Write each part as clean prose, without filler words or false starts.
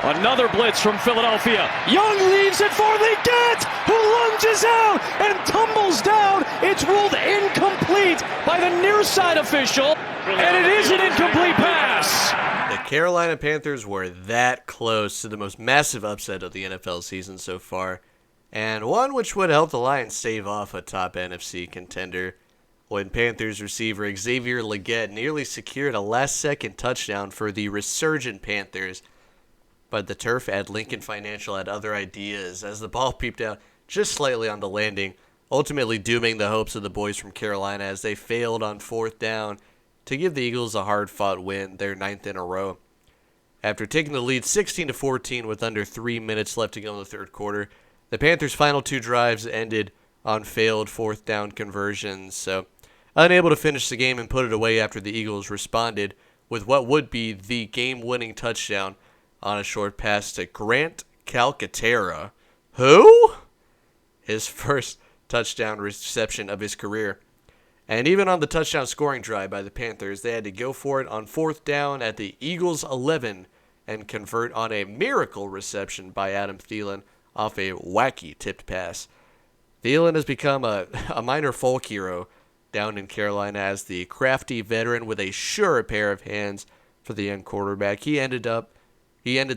Another blitz from Philadelphia. Young leaves it for Legette, who lunges out and tumbles down. It's ruled incomplete by the near side official, and it is an incomplete pass. The Carolina Panthers were that close to the most massive upset of the NFL season so far, and one which would help the Lions stave off a top NFC contender when Panthers receiver Xavier Legette nearly secured a last-second touchdown for the resurgent Panthers. But the turf at Lincoln Financial had other ideas as the ball peeped out just slightly on the landing, ultimately dooming the hopes of the boys from Carolina as they failed on fourth down to give the Eagles a hard-fought win, their 9th in a row. After taking the lead 16-14 with under 3 minutes left to go in the third quarter, the Panthers' final 2 drives ended on failed fourth down conversions, so unable to finish the game and put it away after the Eagles responded with what would be the game-winning touchdown on a short pass to Grant Calcaterra. Who? His first touchdown reception of his career. And even on the touchdown scoring drive by the Panthers, they had to go for it on fourth down at the Eagles' 11 and convert on a miracle reception by Adam Thielen off a wacky tipped pass. Thielen has become a minor folk hero down in Carolina as the crafty veteran with a sure pair of hands for the young quarterback. He ended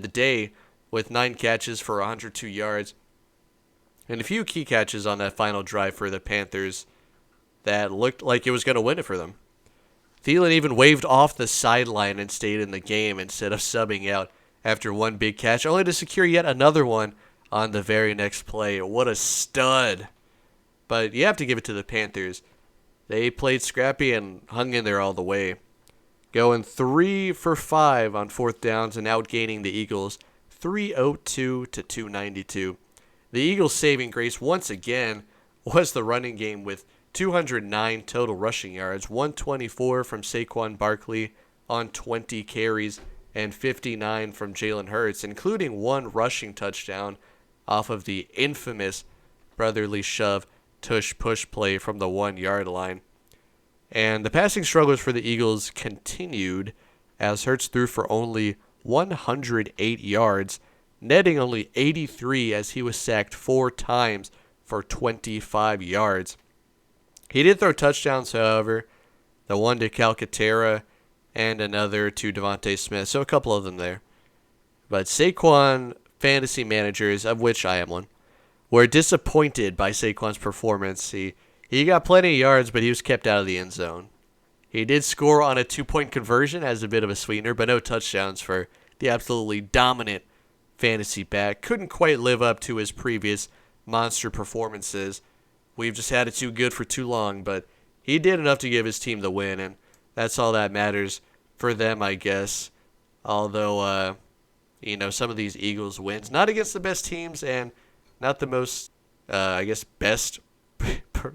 the day with 9 catches for 102 yards and a few key catches on that final drive for the Panthers that looked like it was going to win it for them. Thielen even waved off the sideline and stayed in the game instead of subbing out after one big catch, only to secure yet another one on the very next play. What a stud. But you have to give it to the Panthers. They played scrappy and hung in there all the way, going 3 for 5 on fourth downs and outgaining the Eagles 302 to 292. The Eagles' saving grace once again was the running game with 209 total rushing yards, 124 from Saquon Barkley on 20 carries, and 59 from Jalen Hurts, including 1 rushing touchdown off of the infamous brotherly shove tush-push play from the 1-yard line. And the passing struggles for the Eagles continued as Hurts threw for only 108 yards, netting only 83 as he was sacked 4 times for 25 yards. He did throw touchdowns, however, the one to Calcaterra and another to Devontae Smith, so a couple of them there. But Saquon fantasy managers, of which I am one, were disappointed by Saquon's performance. He got plenty of yards, but he was kept out of the end zone. He did score on a 2-point conversion as a bit of a sweetener, but no touchdowns for the absolutely dominant fantasy back. Couldn't quite live up to his previous monster performances. We've just had it too good for too long, but he did enough to give his team the win, and that's all that matters for them, I guess. Although, some of these Eagles wins, not against the best teams and not the most, best,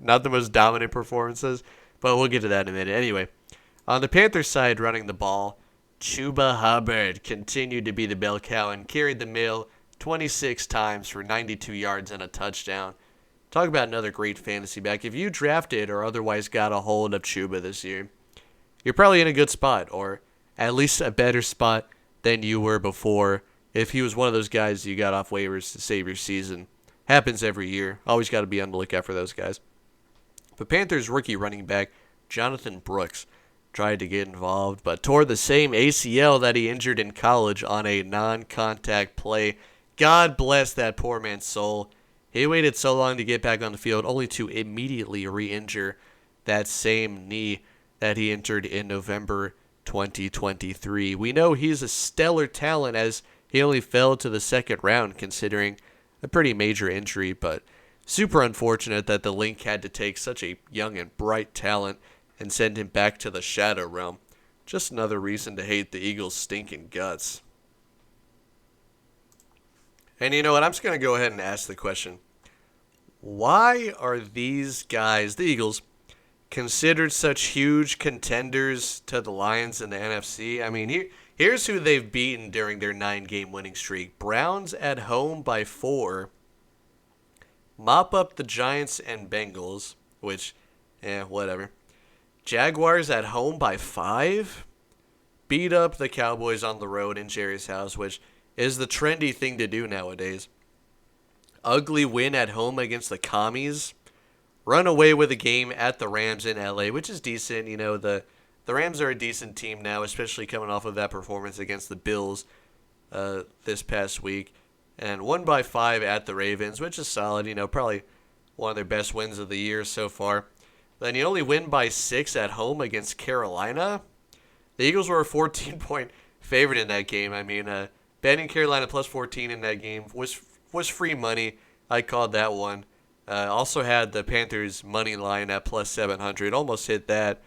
not the most dominant performances, but we'll get to that in a minute. Anyway, on the Panthers side running the ball, Chuba Hubbard continued to be the bell cow and carried the mail 26 times for 92 yards and a touchdown. Talk about another great fantasy back. If you drafted or otherwise got a hold of Chuba this year, you're probably in a good spot, or at least a better spot than you were before if he was one of those guys you got off waivers to save your season. Happens every year. Always got to be on the lookout for those guys. But Panthers rookie running back Jonathan Brooks tried to get involved, but tore the same ACL that he injured in college on a non-contact play. God bless that poor man's soul. He waited so long to get back on the field, only to immediately re-injure that same knee that he injured in November 2023. We know he's a stellar talent as he only fell to the second round considering a pretty major injury, but super unfortunate that the Link had to take such a young and bright talent and send him back to the shadow realm. Just another reason to hate the Eagles' stinking guts. And you know what? I'm just going to go ahead and ask the question. Why are these guys, the Eagles, considered such huge contenders to the Lions in the NFC? I mean, here's who they've beaten during their 9-game winning streak. Browns at home by 4. Mop up the Giants and Bengals, which, whatever. Jaguars at home by 5. Beat up the Cowboys on the road in Jerry's house, which is the trendy thing to do nowadays. Ugly win at home against the Commies. Run away with a game at the Rams in LA, which is decent. You know, the Rams are a decent team now, especially coming off of that performance against the Bills this past week. And won by 5 at the Ravens, which is solid. You know, probably one of their best wins of the year so far. Then you only win by 6 at home against Carolina. The Eagles were a 14-point favorite in that game. I mean, betting Carolina plus 14 in that game was free money. I called that one. Also had the Panthers money line at plus 700. Almost hit that.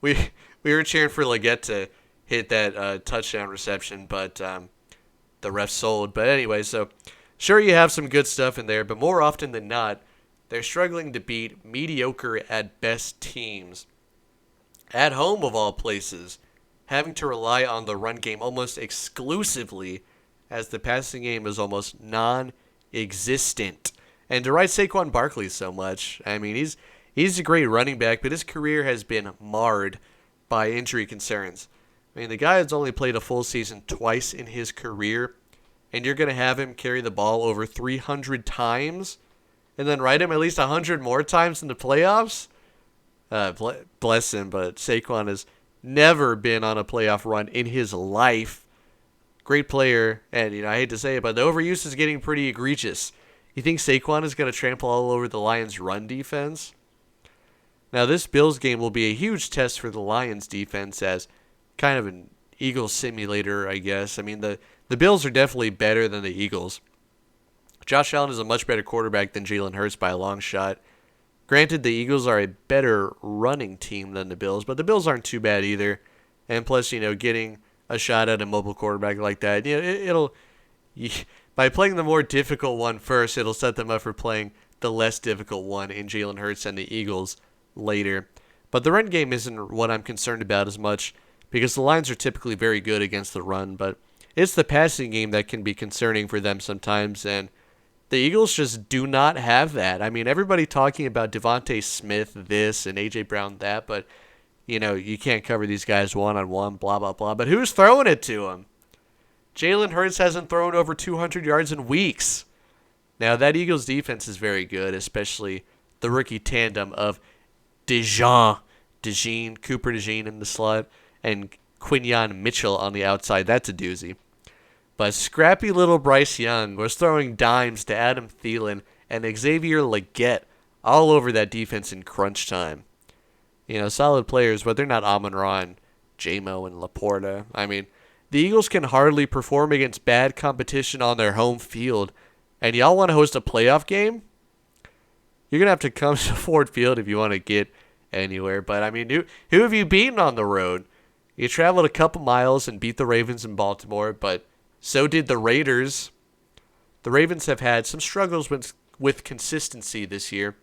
we were cheering for Legette to hit that touchdown reception, but the ref sold. But anyway, so sure you have some good stuff in there, but more often than not, they're struggling to beat mediocre at best teams. At home of all places, having to rely on the run game almost exclusively, as the passing game is almost non-existent. And to write Saquon Barkley so much, I mean, he's a great running back, but his career has been marred by injury concerns. I mean, the guy has only played a full season twice in his career, and you're going to have him carry the ball over 300 times, and then ride him at least 100 more times in the playoffs? Bless him, but Saquon has never been on a playoff run in his life. Great player, and I hate to say it, but the overuse is getting pretty egregious. You think Saquon is going to trample all over the Lions' run defense? Now, this Bills game will be a huge test for the Lions' defense as kind of an Eagles simulator, I guess. I mean, the Bills are definitely better than the Eagles. Josh Allen is a much better quarterback than Jalen Hurts by a long shot. Granted, the Eagles are a better running team than the Bills, but the Bills aren't too bad either. And plus, getting a shot at a mobile quarterback like that, by playing the more difficult one first, it'll set them up for playing the less difficult one in Jalen Hurts and the Eagles later. But the run game isn't what I'm concerned about as much, because the Lions are typically very good against the run, but it's the passing game that can be concerning for them sometimes, and the Eagles just do not have that. I mean, everybody talking about Devontae Smith this and A.J. Brown that, but, you can't cover these guys one-on-one, blah, blah, blah. But who's throwing it to them? Jalen Hurts hasn't thrown over 200 yards in weeks. Now, that Eagles defense is very good, especially the rookie tandem of Cooper DeJean in the slot, and Quinyon Mitchell on the outside. That's a doozy. But scrappy little Bryce Young was throwing dimes to Adam Thielen and Xavier Legette all over that defense in crunch time. Solid players, but they're not Amon-Ra and J-Mo and Laporta. I mean, the Eagles can hardly perform against bad competition on their home field. And y'all want to host a playoff game? You're going to have to come to Ford Field if you want to get anywhere. But, I mean, who have you beaten on the road? You traveled a couple miles and beat the Ravens in Baltimore, but so did the Raiders. The Ravens have had some struggles with consistency this year,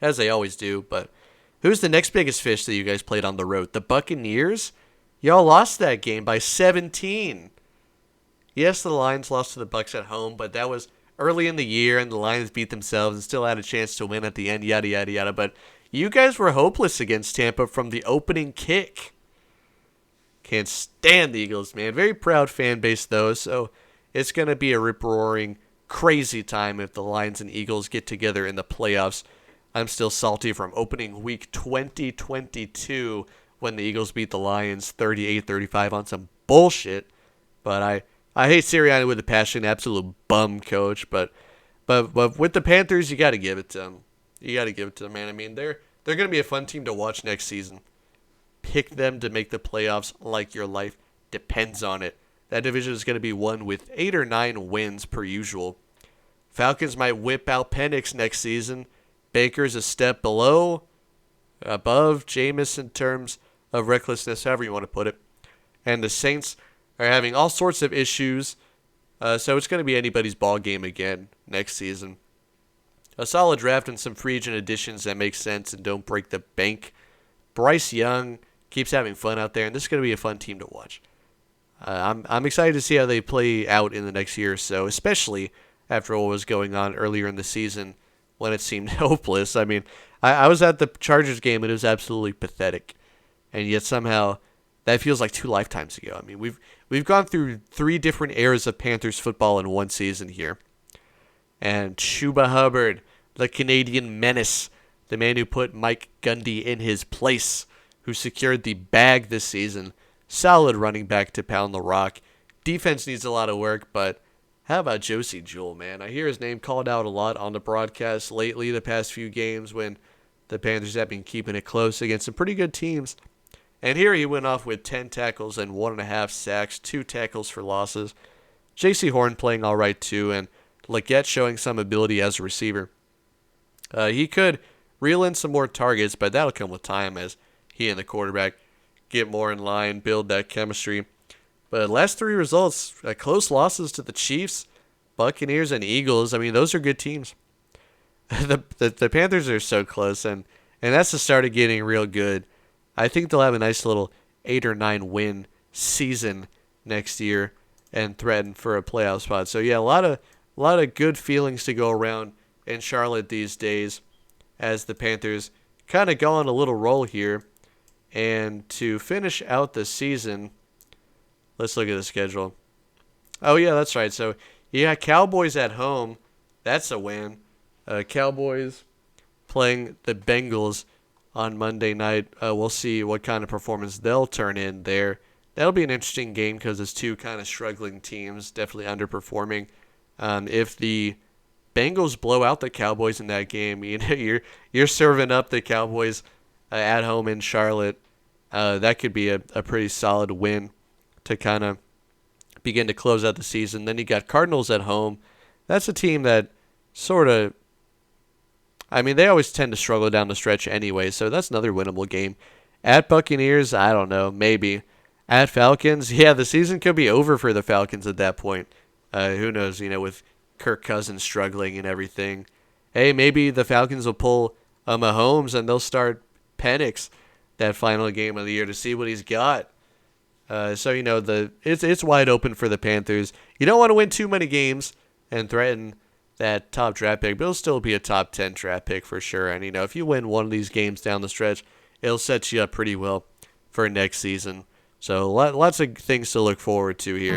as they always do. But who's the next biggest fish that you guys played on the road? The Buccaneers? Y'all lost that game by 17. Yes, the Lions lost to the Bucs at home, but that was early in the year, and the Lions beat themselves and still had a chance to win at the end, yada, yada, yada. But you guys were hopeless against Tampa from the opening kick. Can't stand the Eagles, man. Very proud fan base, though, so it's going to be a rip-roaring, crazy time if the Lions and Eagles get together in the playoffs. I'm still salty from opening week 2022 when the Eagles beat the Lions 38-35 on some bullshit. But I hate Sirianni with a passion, absolute bum coach. But with the Panthers, you got to give it to them. You got to give it to them, man. I mean, they're going to be a fun team to watch next season. Pick them to make the playoffs like your life depends on it. That division is going to be won with 8 or 9 wins per usual. Falcons might whip out Penix next season. Baker's a step above Jameis in terms of recklessness, however you want to put it. And the Saints are having all sorts of issues, so it's going to be anybody's ball game again next season. A solid draft and some free agent additions that make sense and don't break the bank. Bryce Young keeps having fun out there, and this is going to be a fun team to watch. I'm excited to see how they play out in the next year or so, especially after what was going on earlier in the season when it seemed hopeless. I mean, I was at the Chargers game, and it was absolutely pathetic. And yet somehow that feels like 2 lifetimes ago. I mean, we've gone through 3 different eras of Panthers football in one season here. And Chuba Hubbard, the Canadian menace, the man who put Mike Gundy in his place, who secured the bag this season. Solid running back to pound the rock. Defense needs a lot of work, but how about Josie Jewell, man? I hear his name called out a lot on the broadcast lately, the past few games, when the Panthers have been keeping it close against some pretty good teams. And here he went off with 10 tackles and 1.5 sacks, 2 tackles for losses. J.C. Horn playing all right too, and Legette showing some ability as a receiver. He could reel in some more targets, but that'll come with time as he and the quarterback get more in line, build that chemistry. But last 3 results, close losses to the Chiefs, Buccaneers, and Eagles. I mean, those are good teams. The Panthers are so close, and that's the start of getting real good. I think they'll have a nice little 8 or 9 win season next year and threaten for a playoff spot. So yeah, a lot of good feelings to go around in Charlotte these days as the Panthers kind of go on a little roll here. And to finish out the season, let's look at the schedule. Oh yeah, that's right. So yeah, Cowboys at home, that's a win. Cowboys playing the Bengals on Monday night. We'll see what kind of performance they'll turn in there. That'll be an interesting game because it's 2 kind of struggling teams, definitely underperforming. If the Bengals blow out the Cowboys in that game, you know, you're serving up the Cowboys at home in Charlotte. That could be a pretty solid win to kind of begin to close out the season. Then you got Cardinals at home. That's a team that sort of, I mean, they always tend to struggle down the stretch anyway, so that's another winnable game. At Buccaneers, I don't know, maybe. At Falcons, yeah, the season could be over for the Falcons at that point. Who knows, you know, with Kirk Cousins struggling and everything. Hey, maybe the Falcons will pull Mahomes and they'll start Penix that final game of the year to see what he's got. So, you know, it's wide open for the Panthers. You don't want to win too many games and threaten that top draft pick, but it'll still be a top 10 draft pick for sure. And, you know, if you win one of these games down the stretch, it'll set you up pretty well for next season. So lots of things to look forward to here.